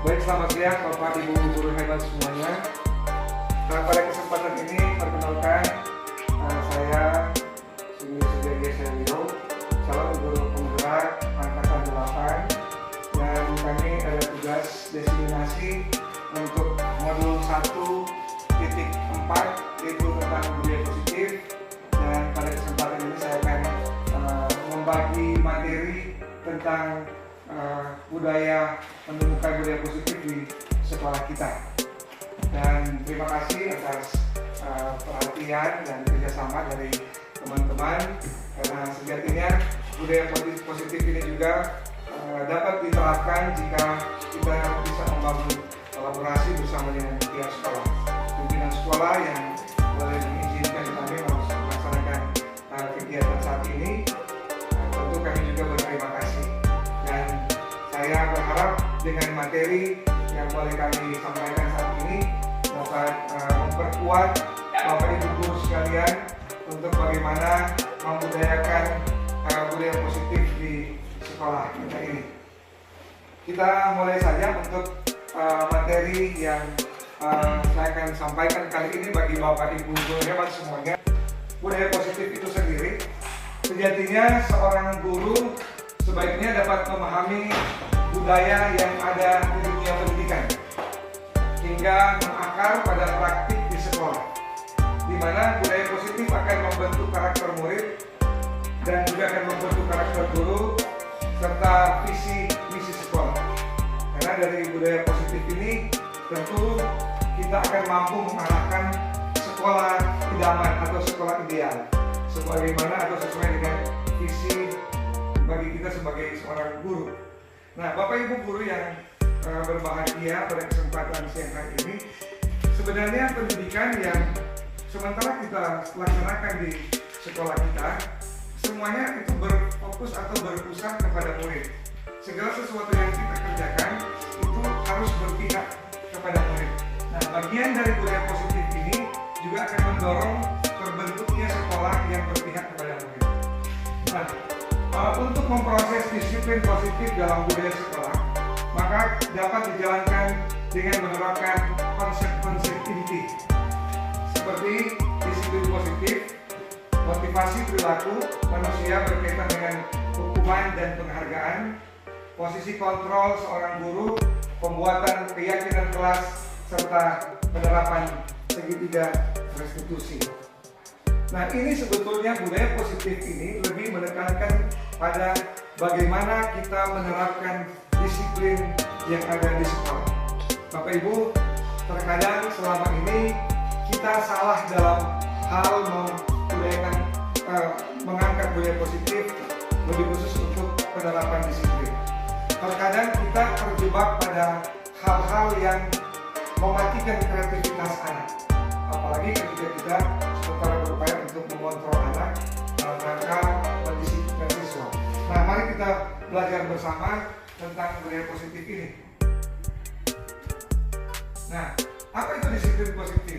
Baik, selamat siang Bapak Ibu guru hebat semuanya. Pada kesempatan ini perkenalkan saya Sugeng Sugeng calon guru penggerak angkatan 8, dan kami ada tugas destinasi untuk modul 1.4 yaitu tentang budaya positif. Dan pada kesempatan ini saya akan membagi materi tentang budaya menemukan budaya positif di sekolah kita. Dan terima kasih atas perhatian dan kerjasama dari teman-teman, karena sejatinya budaya positif ini juga dapat diterapkan jika kita bisa membangun kolaborasi bersama dengan pihak sekolah, pimpinan sekolah yang boleh mengizinkan kami melaksanakan kegiatan saat ini. Tentu kami juga berterima kasih, dan saya berharap dengan materi yang boleh kami sampaikan saat ini dapat memperkuat Bapak Ibu guru sekalian untuk bagaimana membudayakan budaya positif di sekolah kita ini. Kita mulai saja untuk materi yang saya akan sampaikan kali ini bagi Bapak Ibu guru hebat semuanya. Budaya positif itu sendiri sejatinya seorang guru sebaiknya dapat memahami budaya yang ada di dunia pendidikan hingga mengakar pada praktik di sekolah, di mana budaya positif akan membentuk karakter murid dan juga akan membentuk karakter guru serta visi misi sekolah. Karena dari budaya positif ini tentu kita akan mampu mengarahkan sekolah idaman atau sekolah ideal sebagaimana atau sesuai dengan visi bagi kita sebagai seorang guru. Nah, Bapak Ibu guru yang berbahagia pada kesempatan siang hari ini, sebenarnya pendidikan yang sementara kita laksanakan di sekolah kita, semuanya itu berfokus atau berpusat kepada murid. Segala sesuatu yang kita kerjakan itu harus berpihak kepada murid. Nah, bagian dari budaya positif ini juga akan mendorong terbentuknya sekolah yang berpihak kepada murid. Nah, untuk memproses disiplin positif dalam budaya sekolah, maka dapat dijalankan dengan menerapkan konsep-konsep inti seperti disiplin positif, motivasi perilaku manusia berkaitan dengan hukuman dan penghargaan, posisi kontrol seorang guru, pembuatan keyakinan kelas, serta penerapan segitiga restitusi. Nah, ini sebetulnya budaya positif ini lebih menekankan pada bagaimana kita menerapkan disiplin yang ada di sekolah. Bapak Ibu, terkadang selama ini kita salah dalam hal mengangkat budaya positif, lebih khusus untuk penerapan disiplin. Terkadang kita terjebak pada hal-hal yang mematikan kreativitas anak, apalagi ketika kita sementara berupaya untuk mengontrol anak dalam rangka mendisiplinkan siswa. Nah, mari kita belajar bersama tentang budaya positif ini. Nah, apa itu disiplin positif?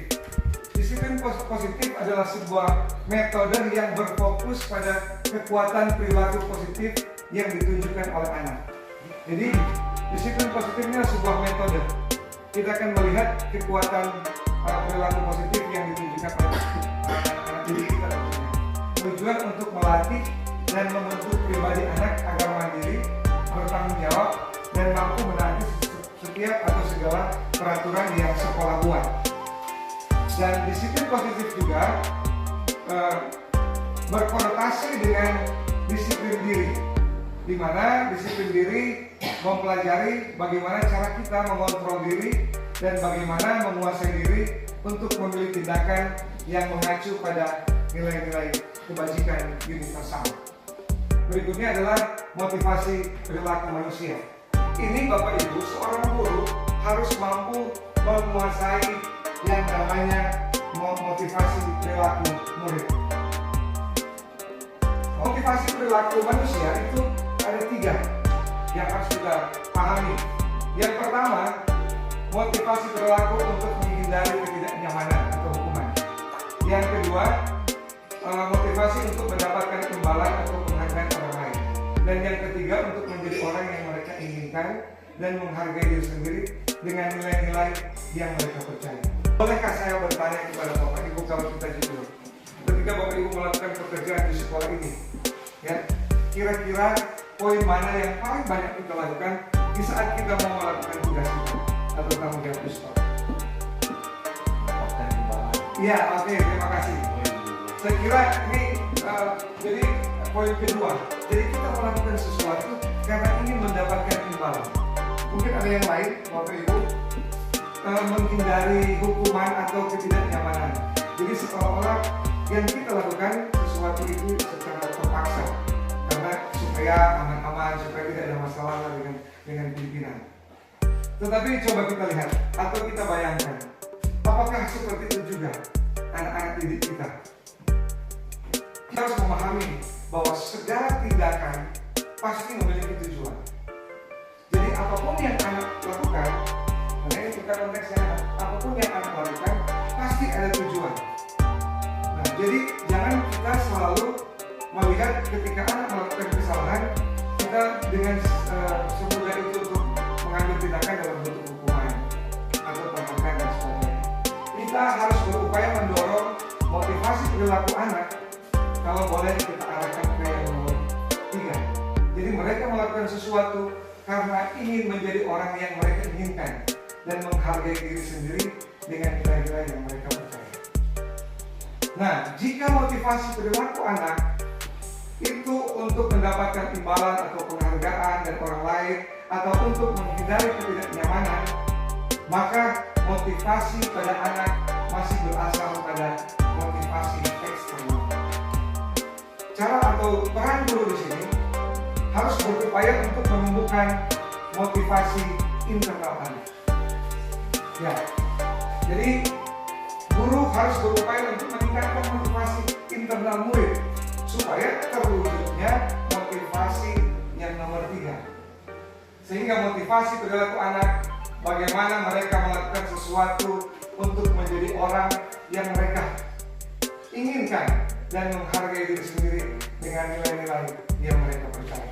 Disiplin positif adalah sebuah metode yang berfokus pada kekuatan perilaku positif yang ditunjukkan oleh anak. Jadi, disiplin positif ini adalah sebuah metode. Kita akan melihat kekuatan perilaku positif yang ditunjukkan oleh anak didik kita. Tujuan untuk melatih dan membentuk pribadi anak agar mandiri, bertanggung jawab, dan mampu menaati setiap atau segala peraturan yang sekolah buat. Dan disiplin positif juga berkonotasi dengan disiplin diri, di mana disiplin diri mempelajari bagaimana cara kita mengontrol diri dan bagaimana menguasai diri untuk memilih tindakan yang mengacu pada nilai-nilai kebajikan universal. Berikutnya adalah motivasi perilaku manusia. Ini Bapak Ibu, seorang guru harus mampu menguasai yang namanya motivasi perilaku murid. Motivasi perilaku manusia itu ada 3 yang harus kita pahami. Yang pertama, motivasi perilaku untuk menghindari ketidaknyamanan atau hukuman. Yang kedua, motivasi untuk mendapatkan imbalan atau penghargaan orang lain. Dan yang ketiga, untuk menjadi orang yang mereka inginkan dan menghargai diri sendiri dengan nilai-nilai yang mereka percaya. Bolehkah saya bertanya kepada Bapak Ibu kalau kita jujur? Ketika Bapak Ibu melakukan pekerjaan di sekolah ini, ya, kira-kira poin mana yang paling banyak kita lakukan di saat kita mau melakukan tugas kita atau tanggung jawab di sekolah? Iya, oke, terima kasih. Saya kira ini jadi poin kedua. Jadi kita melakukan sesuatu karena ingin mendapatkan imbalan. Mungkin ada yang lain, Bapak Ibu, menghindari hukuman atau ketidaknyamanan. Jadi seolah-olah yang kita lakukan sesuatu itu secara terpaksa, karena supaya aman-aman, supaya tidak ada masalah dengan pimpinan. Tetapi coba kita lihat atau kita bayangkan, apakah seperti itu juga anak-anak didik kita? Kita harus memahami bahwa segala tindakan pasti memiliki tujuan. Jadi apapun yang anak lakukan, karena ini bukan konteksnya anak, apapun yang anak lakukan pasti ada tujuan. Nah, jadi jangan kita selalu melihat ketika anak melakukan kesalahan, kita dengan semudah itu untuk mengambil tindakan dalam bentuk hukuman atau penghargaan dan sebagainya. Kita harus berupaya mendorong motivasi perilaku anak. Kalau boleh kita arahkan ke yang nomor 3. Jadi mereka melakukan sesuatu karena ingin menjadi orang yang mereka inginkan dan menghargai diri sendiri dengan nilai-nilai yang mereka percaya. Nah, jika motivasi perilaku anak itu untuk mendapatkan imbalan atau penghargaan dari orang lain atau untuk menghindari ketidaknyamanan, maka motivasi pada anak masih berasal pada motivasi eksternal. Cara atau peran guru di sini harus berupaya untuk menumbuhkan motivasi internal anak. Ya, jadi guru harus berupaya untuk meningkatkan motivasi internal murid supaya terwujudnya motivasi yang nomor 3. Sehingga motivasi perilaku anak, bagaimana mereka melakukan sesuatu untuk menjadi orang yang mereka inginkan dan menghargai diri sendiri dengan nilai-nilai yang mereka percaya.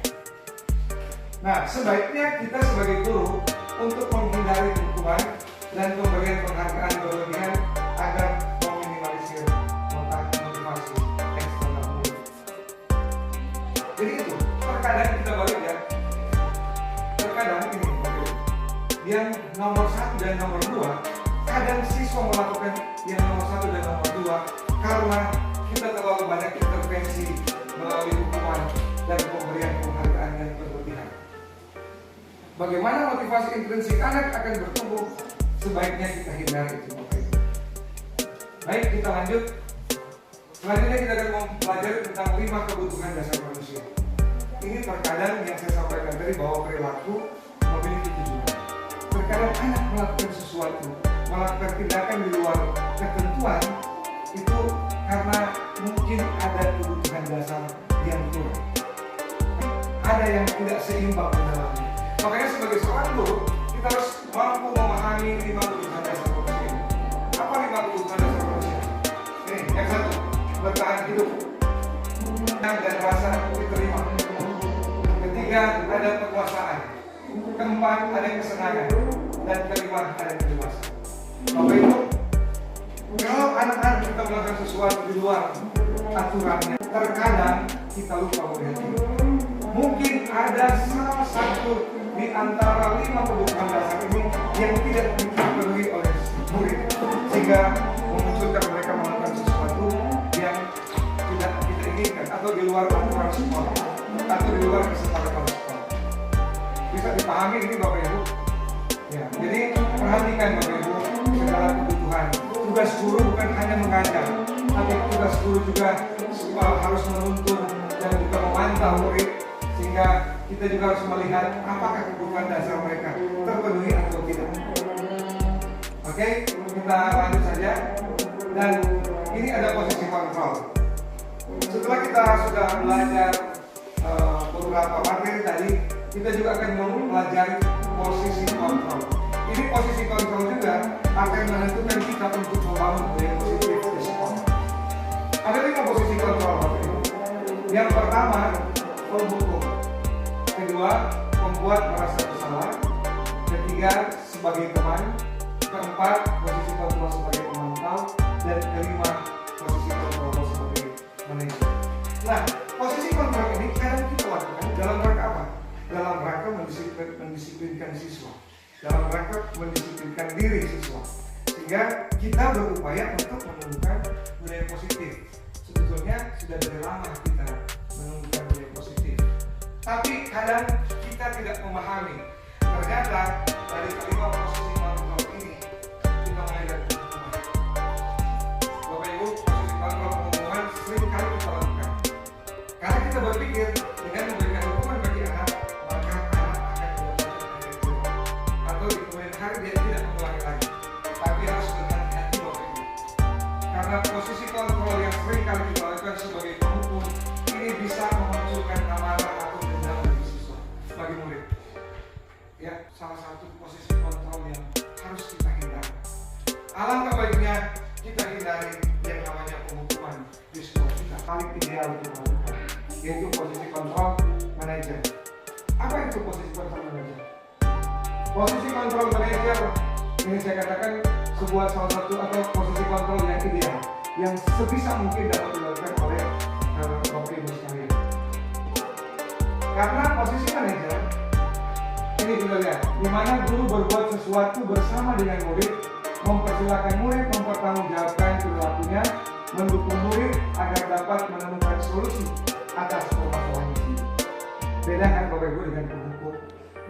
Nah, sebaiknya kita sebagai guru untuk menghindari hukuman dan pemberian penghargaan berlebihan agar meminimalisir motivasi eksternal murid. Jadi itu, terkadang kita balik ya. Terkadang ini yang nomor 1 dan nomor 2, kadang siswa melakukan yang nomor 1 dan nomor 2 karena kita terlalu banyak intervensi melalui hukuman dan pemberian penghargaan yang berlebihan. Bagaimana motivasi intrinsik anak akan bertumbuh? Sebaiknya kita hindari itu, Bapak Ibu. Baik, kita lanjut. Selanjutnya kita akan mempelajari tentang 5 kebutuhan dasar manusia. Ini terkadang yang saya sampaikan tadi bahwa perilaku memiliki tujuan. Terkadang anak melakukan sesuatu, melakukan tindakan di luar ketentuan itu karena mungkin ada kebutuhan dasar yang kurang, ada yang tidak seimbang di dalamnya. Makanya sebagai seorang guru kita harus mampu memahami 5 kebutuhan dasar manusia. Apa 5 kebutuhan dasar manusia? Ini yang 1, bertahan hidup dan rasa diterima. Ketiga, ada kekuasaan. Keempat, ada kesenangan. Dan kelima, ada kebebasan. Bapak Ibu, kalau anak-anak kita melakukan sesuatu di luar aturannya, terkadang kita lupa melihat ini. Mungkin ada salah satu di antara 5 kebutuhan dasar ini yang tidak dipenuhi oleh murid, sehingga memunculkan mereka melakukan sesuatu yang tidak kita inginkan atau di luar aturan sekolah atau di luar kesepakatan sekolah. Bisa dipahami ini Bapak Ibu? Ya, jadi perhatikan Bapak Ibu segala kebutuhan. Tugas guru bukan hanya mengajar, tapi tugas guru juga harus menuntun dan juga memantau murid, sehingga kita juga harus melihat apakah kebutuhan dasar mereka terpenuhi atau tidak. Oke, kita lanjut saja. Dan ini ada posisi kontrol. Setelah kita sudah belajar beberapa materi tadi, kita juga akan mempelajari posisi kontrol. Ini posisi kontrol juga akan menentukan kita untuk membangun budaya positif di sekolah. Ada 5 posisi kontrol, Bapak Ibu. Yang pertama, penghukum. Kedua, membuat merasa bersalah. ketiga sebagai teman, keempat posisi kontrol sebagai pemantau, dan kelima posisi kontrol sebagai manajer. Nah, posisi kontrol ini kadang kita lakukan dalam rangka apa? Dalam rangka mendisiplinkan siswa, dalam rangka mendisiplinkan diri siswa, sehingga kita berupaya untuk menemukan budaya positif. Sebetulnya sudah dari lama kita menemukan budaya positif, tapi kadang kita tidak memahami. Ternyata dari kelima posisi kontrol ini kita mengajar pengumuman. Bapak Ibu, posisi kontrol pengumuman sering kali kita lakukan karena kita berpikir dengan memberikan hukuman bagi anak, maka anak akan mendapatkan efek jerah, atau di kemudian hari dia tidak mengulangi lagi. Tapi harus berhati-hati Bapak Ibu, karena posisi kontrol yang sering kali kita lakukan sebagai penghukum ini bisa memunculkan amarah atau dendam bagi siswa, bagi murid. Ya, salah satu posisi kontrol yang harus kita hindari. Alangkah baiknya kita hindari yang namanya penghukuman di sekolah kita. Paling ideal untuk melakukan, yaitu posisi kontrol manajer. Apa itu posisi kontrol manajer? Posisi kontrol manajer ini saya katakan sebuah salah satu atau posisi kontrol yang ideal, yang sebisa mungkin dapat dilakukan oleh Bapak Ibu sekalian. Karena posisi manajer ini kita lihat, di mana guru berbuat sesuatu bersama dengan murid, mempersilahkan murid mempertanggungjawabkan perilakunya, mendukung murid agar dapat menemukan solusi atas permasalahan ini. Beda kan Bapak Ibu dengan penghukum,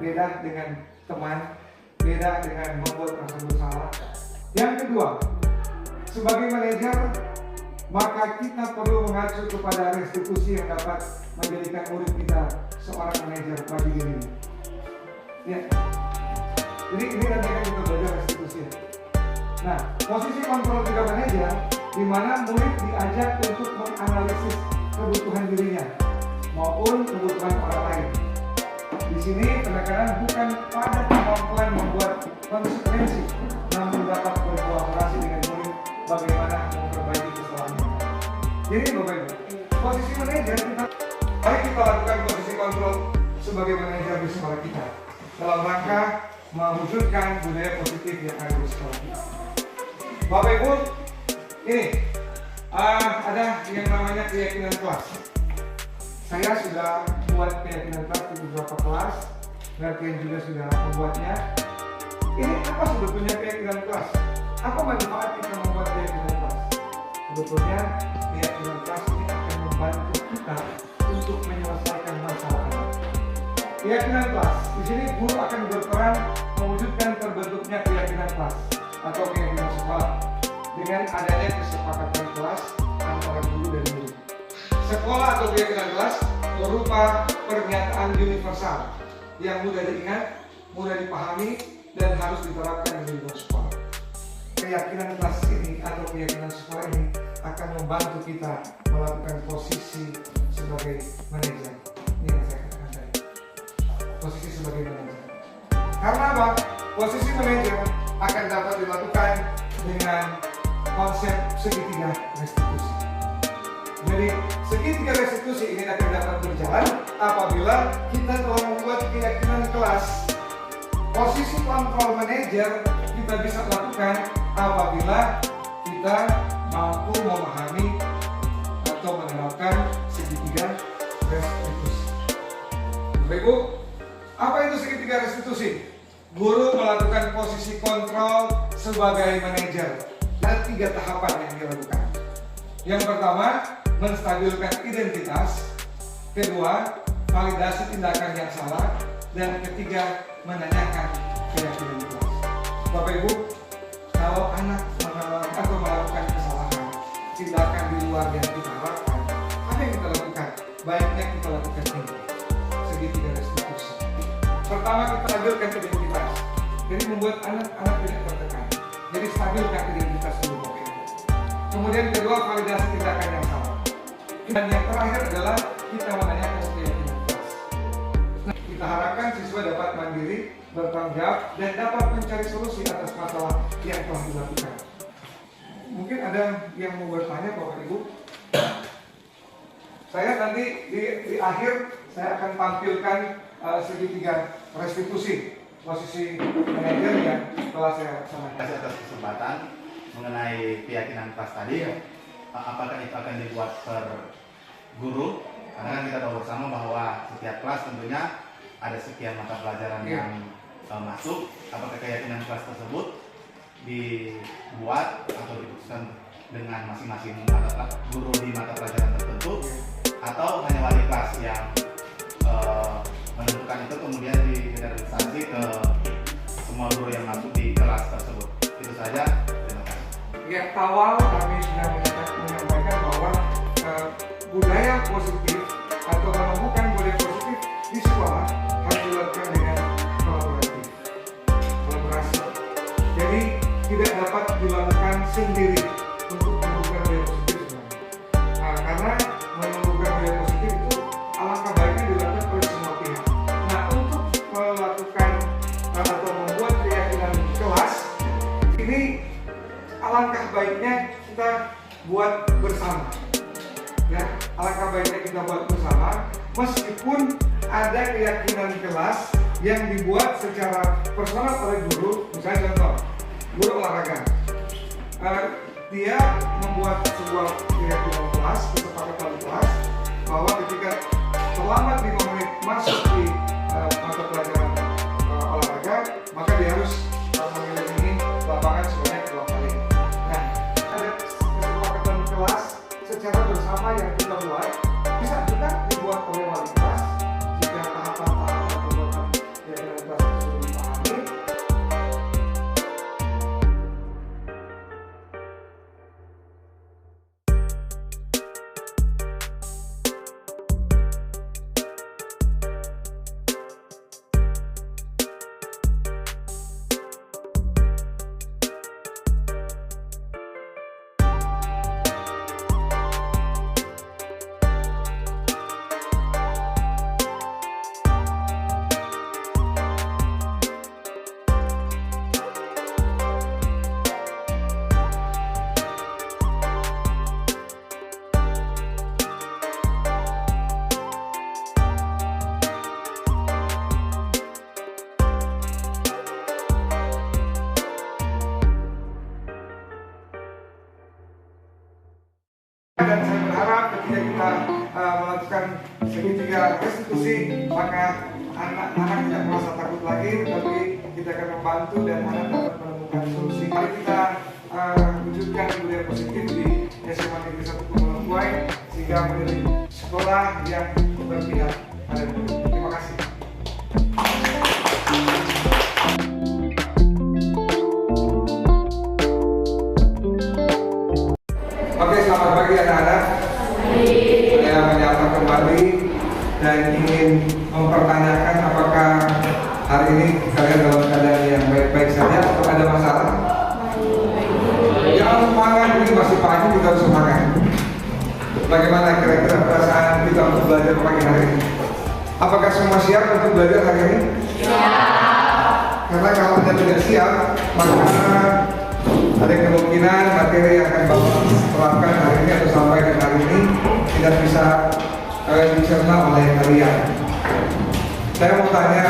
beda dengan teman, beda dengan membuat rasa bersalah. Yang kedua, sebagai manajer, maka kita perlu mengacu kepada restitusi yang dapat menjadikan murid kita seorang manajer bagi dirinya. Ya, jadi ini nanti kan kita belajar restitusi. Nah, posisi kontrol juga manajer, di mana murid diajak untuk menganalisis kebutuhan dirinya maupun kebutuhan orang lain. Di sini penekanan bukan pada kemampuan membuat konsekuensi, namun dapat berkolaborasi dengan murid bagaimana memperbaiki kesalahannya. Jadi Bapak Ibu, posisi manajer kita lakukan posisi kontrol sebagai manajer di sekolah kita dalam rangka mewujudkan budaya positif yang ada di sekolah kita. Bapak Ibu, ini ada yang namanya keyakinan kelas. Saya sudah buat keyakinan kelas di beberapa kelas, dan kalian juga sudah membuatnya. Ini apa sebetulnya keyakinan kelas? Apa manfaat kita membuat keyakinan kelas? Sebetulnya keyakinan kelas ini akan membantu kita untuk menyelesaikan masalah. Keyakinan kelas, di sini guru akan berperan mewujudkan terbentuknya keyakinan kelas atau keyakinan sekolah dengan adanya kesepakatan kelas antara guru dan murid. Sekolah atau keyakinan kelas berupa pernyataan universal yang mudah diingat, mudah dipahami, dan harus diterapkan di lingkungan sekolah. Keyakinan kelas ini atau keyakinan sekolah ini akan membantu kita melakukan posisi sebagai manajer. Ini yang saya katakan tadi, posisi sebagai manajer. Karena apa? Posisi manajer akan dapat dilakukan dengan konsep segitiga restitusi. Jadi segitiga restitusi ini akan dapat berjalan apabila kita telah membuat keyakinan kelas. Posisi kontrol manajer kita bisa lakukan apabila kita mampu memahami atau menerapkan segitiga restitusi. Bapak Ibu, apa itu segitiga restitusi? Guru melakukan posisi kontrol sebagai manajer. Ada 3 tahapan yang dilakukan. Yang pertama, menstabilkan identitas. Kedua, validasi tindakan yang salah. Dan ketiga, menanyakan keyakinan kelas. Bapak Ibu, kalau anak mengalami atau melakukan kesalahan, tindakan di luar yang kita harapkan, apa yang kita lakukan? Baiknya kita lakukan ini, segitiga restitusi. Pertama, kita stabilkan identitas. Jadi membuat anak-anak tidak tertekan. Jadi stabilkan identitas dulu Bapak Ibu. Kemudian kedua, validasi tindakan yang salah. Dan yang terakhir adalah kita menanyakan keyakinan kelas. Nah, kita harapkan siswa dapat mandiri, bertanggung jawab, dan dapat mencari solusi atas masalah yang telah dilakukan. Mungkin ada yang mau bertanya Bapak Ibu. Saya nanti di akhir saya akan tampilkan segitiga restitusi. posisi manajer yang telah saya laksanakan. Terima kasih atas kesempatan mengenai keyakinan kelas tadi. Apakah itu akan dibuat per guru? Karena kan kita tahu bersama bahwa setiap kelas tentunya ada sekian mata pelajaran yang masuk. Apakah keyakinan kelas tersebut dibuat atau diputuskan dengan masing-masing guru di mata pelajaran tertentu, atau hanya wali kelas yang menentukan itu kemudian digeneralisasi ke semua guru yang masuk di kelas tersebut? Itu saja. Terima kasih. Ya, awal kami sudah menyampaikan bahwa budaya positif atau menemukan budaya positif di sekolah harus dilakukan dengan kolaborasi. Jadi tidak dapat dilakukan sendiri untuk menemukan budaya positif sebenarnya. Karena menemukan budaya positif itu alangkah baiknya dilakukan oleh semua pihak. Nah, untuk melakukan atau membuat keyakinan kelas ini alangkah baiknya kita buat bersama. Ya, alangkah baiknya kita buat bersama, meskipun ada keyakinan kelas yang dibuat secara personal oleh guru. Misalnya contoh, guru olahraga, dia membuat sebuah keyakinan kelas, kesepakatan kelas, bahwa ketika terlambat 5 menit masuk di mata pelajaran olahraga, maka dia harus mengelilingi lapangan sebanyak 2 kali. Nah, ada kesepakatan kelas secara bersama yang kita buat, bisa juga dibuat oleh wali kelas jika tahapan-tahapan pembuatan keyakinan kelas tersebut dipahami. Dan saya berharap ketika kita melakukan segitiga restitusi, maka anak-anak tidak merasa takut lagi, tapi kita akan membantu dan anak dapat menemukan solusi. Mari kita wujudkan budaya positif di SMA Negeri 1 Pemulauan, sehingga menjadi sekolah yang berpihak pada murid. Terima kasih. Oke, selamat pagi anak-anak. Saya menyapa kembali dan ingin mempertanyakan apakah hari ini kalian dalam keadaan yang baik-baik saja atau ada masalah? Jangan semangat, ini masih pagi, kita harus semangat. Bagaimana kira-kira perasaan kita untuk belajar pagi hari ini? Apakah semua siap untuk belajar hari ini? Siap. Karena kalau Anda tidak siap, maka ada kemungkinan materi yang akan Bapak terapkan hari ini atau sampaikan hari ini tidak bisa dicerna oleh kalian. Saya mau tanya,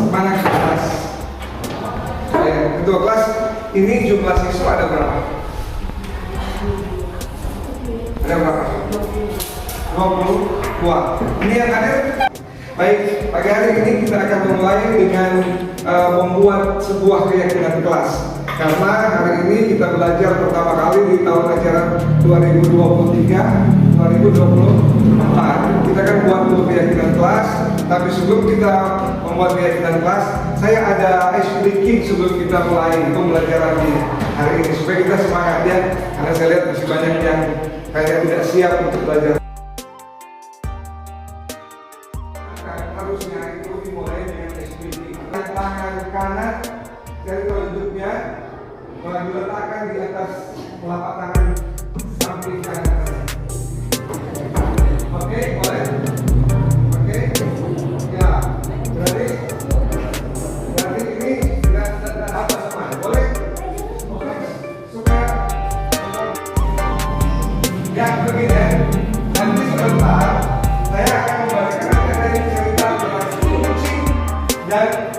mana kelas? Ketua kelas, ini jumlah siswa ada berapa? Ada berapa? 22. Ini yang hadir? Baik, pagi hari ini kita akan memulai dengan membuat sebuah keyakinan kelas. Karena hari ini kita belajar pertama kali di tahun ajaran 2023-2024. Kita akan buat dulu keyakinan kelas, tapi sebelum kita membuat keyakinan kelas, saya ada ice breaking sebelum kita mulai pembelajaran di hari ini, supaya kita semangat ya. Karena saya lihat masih banyak yang kayak tidak siap untuk belajar. Harusnya itu dimulai dengan ice breaking. Tangan kanan dari telunjuknya diletakkan di atas telapak tangan samping kanan. Oke, boleh? Oke, ya. Berarti ini tidak apa sama, boleh? Oke, supaya yang begini. Nanti sebentar saya akan membacakan cerita tentang kucing dan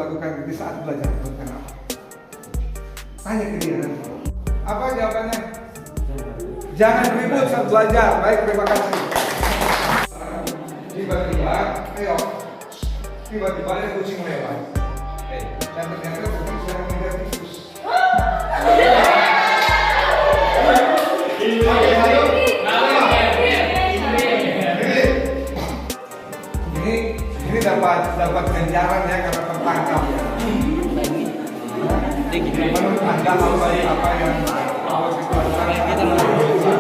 lakukan di saat belajar? Kenapa? Tanya ke dia nanti. Apa jawabannya? Jangan ribut saat belajar. Baik, terima kasih. Tiba-tiba, ayo. Tiba-tiba ada kucing lewat. Dan ternyata kucing sedang mengejar tikus. Ini dapat ganjaran ya karena tertangkap ya. Menurut Anda apa yang harus dilakukan?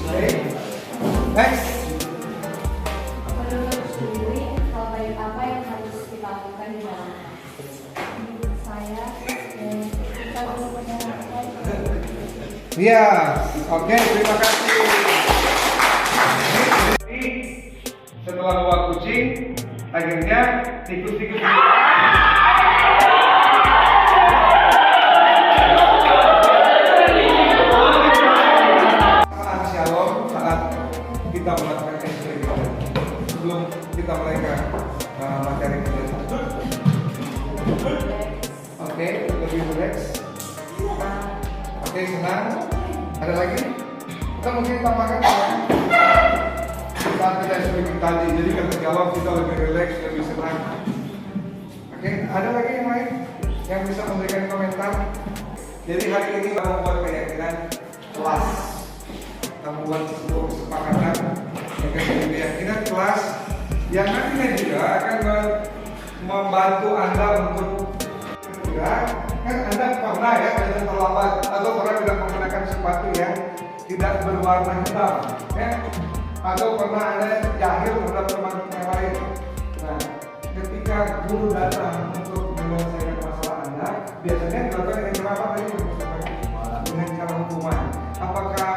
Oke. Next. Menurut sendiri, hal baik apa yang harus kita lakukan di dalam hidup saya dan kita berpendapat. Iya, oke, terima kasih. Setelah bawa kucing, akhirnya tikus-tikus saat kita melakukan eksperimen sebelum kita mulai ke materi pelajaran. Oke, lebih relax. Oke, senang. Ada lagi? Kita mungkin tambahkan saat kita eksperimen tadi, jadi kalau jawab kita lebih relax, lebih senang. Oke, ada lagi yang lain yang bisa memberikan komentar? Jadi hari ini kita membuat keyakinan kelas. Kita membuat sebuah kesepakatan dengan keyakinan kelas yang nantinya juga akan membantu Anda untuk kan Anda pernah ya jalan terlambat atau pernah tidak menggunakan sepatu yang tidak berwarna hitam ya, atau pernah Anda jahil terhadap teman yang lain. Nah, ketika guru datang untuk menyelesaikan masalah Anda, biasanya dilakukan dengan cara apa tadi? Dengan cara hukuman. Apakah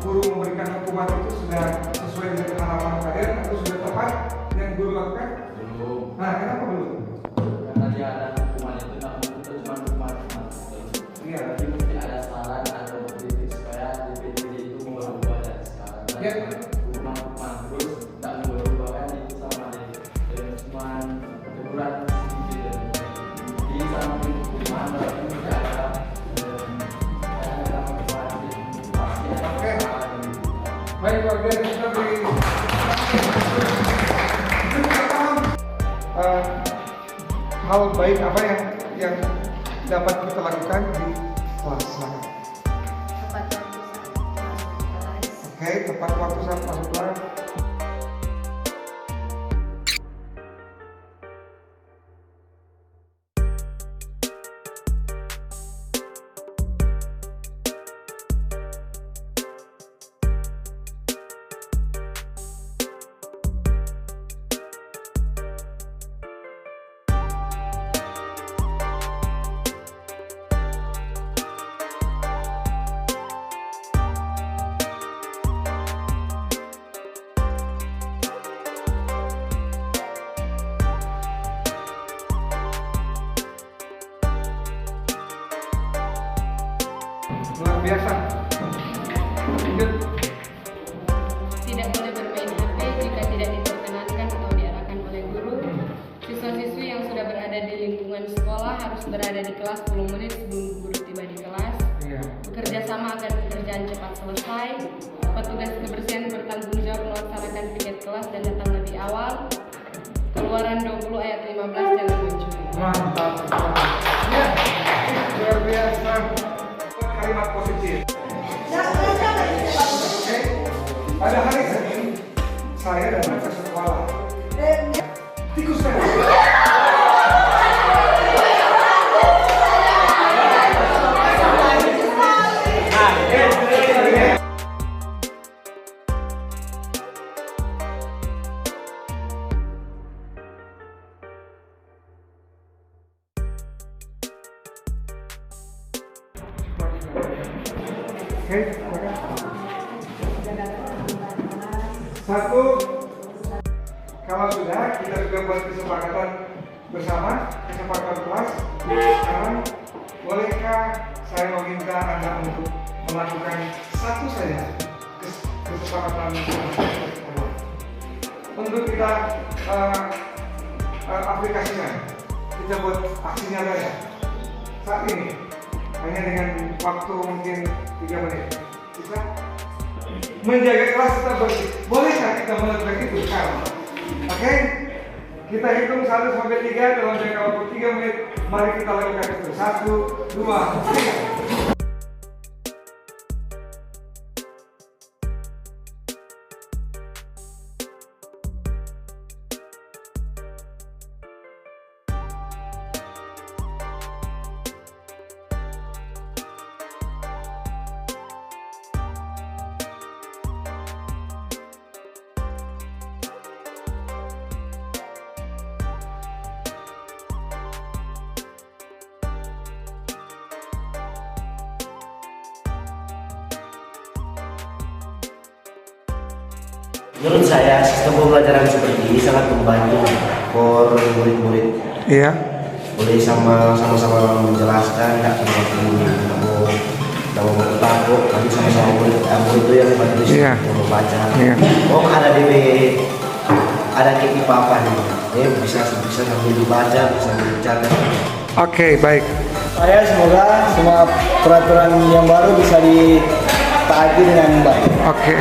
guru memberikan hukuman itu sudah sesuai dengan harapan kalian atau sudah tepat yang guru lakukan? Belum. Nah, kenapa belum? Karena dia ada hukuman itu nggak mungkin itu cuma hukuman. Iya. Jadi mesti ada saran atau kritik supaya DPD itu mengubah dari sekarang. Ya. Hukuman terus tidak mengubah kan itu sama dia cuma teguran sedikit. Jadi sama hukuman berarti mesti ada Oke. Baik, keluarga kita beri hal baik apa yang dapat kita lakukan di kelas. Tepat waktu saat masuk kelas. Oke, tepat waktu saat masuk kelas. Luar biasa. Lanjut. Tidak boleh bermain HP jika tidak diperkenankan atau diarahkan oleh guru. Siswa-siswi yang sudah berada di lingkungan sekolah harus berada di kelas 10 menit sebelum guru tiba di kelas. Iya. Bekerja sama agar pekerjaan cepat selesai. Petugas kebersihan bertanggung jawab melaksanakan piket kelas dan datang lebih awal. Keluaran 20 ayat 15 jangan mencuri. Mantap. Ya, luar biasa. Kalimat positif. Oke. Pada hari Senin saya datang ke sekolah. Tikus saya. Oke, satu, kalau sudah kita sudah buat kesepakatan bersama, kesepakatan kelas. Sekarang bolehkah saya meminta Anda untuk melakukan satu saja kesepakatan untuk kita aplikasikan. kita buat aksi nyata ya. Saat ini hanya dengan waktu mungkin 3 menit bisa menjaga kelas tetap bersih. Bolehkah kita melakukan itu sekarang? Oke? Kita hitung 1 sampai 3 dalam jangka waktu 3 menit. Mari kita lakukan itu. 1, 2, 3. Menurut saya sistem pembelajaran seperti ini sangat membantu for murid-murid. Iya. Boleh sama-sama menjelaskan, nggak mau takut, nanti sama-sama murid itu yang bantu Iya. membaca. Iya. Oh ada ada kayak apa nih? Bisa sambil dibaca, bisa dibaca. Oke, baik. Saya semoga semua peraturan yang baru bisa ditaati dengan baik. Oke.